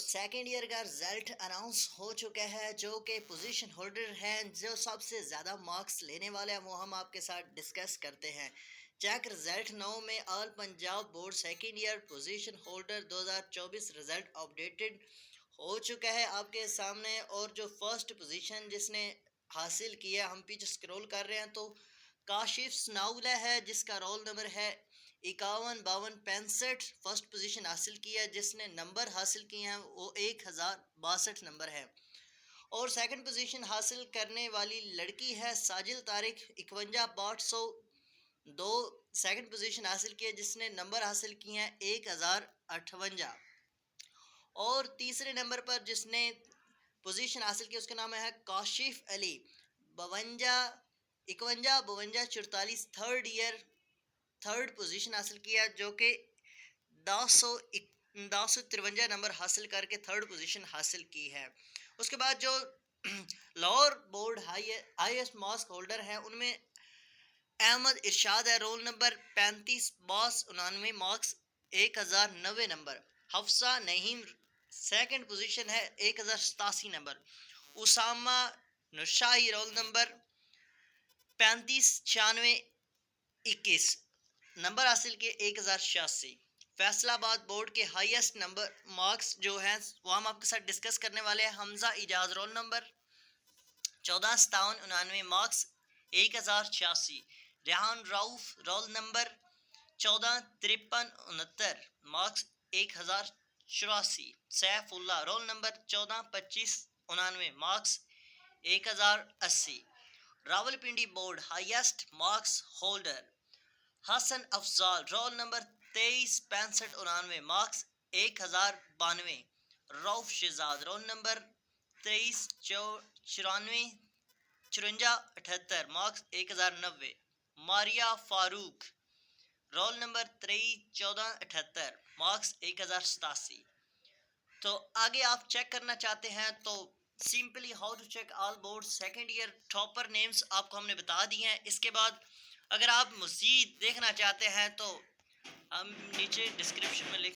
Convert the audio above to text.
Second year کا result announce ہو چکا ہے، جو کہ پوزیشن ہولڈر ہیں، جو سب سے زیادہ مارکس لینے والے ہیں، وہ ہم آپ کے ساتھ ڈسکس کرتے ہیں۔ چیک رزلٹ 9 میں all Punjab board second year position holder 2024 result updated ہو چکا ہے آپ کے سامنے، اور جو فرسٹ پوزیشن جس نے حاصل کیا، ہم پیچھے سکرول کر رہے ہیں تو کاشف سناولا ہے، جس کا رول نمبر ہے 515265، فرسٹ پوزیشن حاصل کیا، جس نے نمبر حاصل کیے ہیں وہ 1062 نمبر ہے۔ اور سیکنڈ پوزیشن حاصل کرنے والی لڑکی ہے ساجل طارق 51502، سیکنڈ پوزیشن حاصل کیا، جس نے نمبر حاصل کیے ہیں 1058۔ اور تیسرے نمبر پر جس نے پوزیشن حاصل کی اس کا نام ہے کاشف علی 5244، تھرڈ ایئر تھرڈ پوزیشن حاصل کیا، جو کہ 953 نمبر حاصل کر کے تھرڈ پوزیشن حاصل کی ہے۔ اس کے بعد جو Lahore board highest marks holder ہیں ان میں احمد ارشاد ہے، roll number 3592، marks 1090 number. Hafsa Naeem second position ہے 1087 نمبر۔ اسامہ نرشاہی رول نمبر 359621، نمبر حاصل کے 1086۔ فیصل آباد بورڈ کے ہائیسٹ نمبر مارکس جو ہیں وہ ہم آپ کے ساتھ ڈسکس کرنے والے ہیں۔ Hamza Ejaz roll number 145799، marks 1086۔ Rehan Rauf roll number 145369، marks 1084۔ Saifullah roll number 142599، marks 1080۔ Rawalpindi board highest marks holder Hassan Afzal roll number 236599، marks 1092۔ Rauf Shahzad roll number 235478، marks 1090۔ Maria Farooq roll number 231478، marks 1087۔ تو آگے آپ چیک کرنا چاہتے ہیں تو simply how to check all board second year topper names آپ کو ہم نے بتا دی ہیں۔ اس کے بعد اگر آپ مزید دیکھنا چاہتے ہیں تو ہم نیچے ڈسکرپشن میں لکھ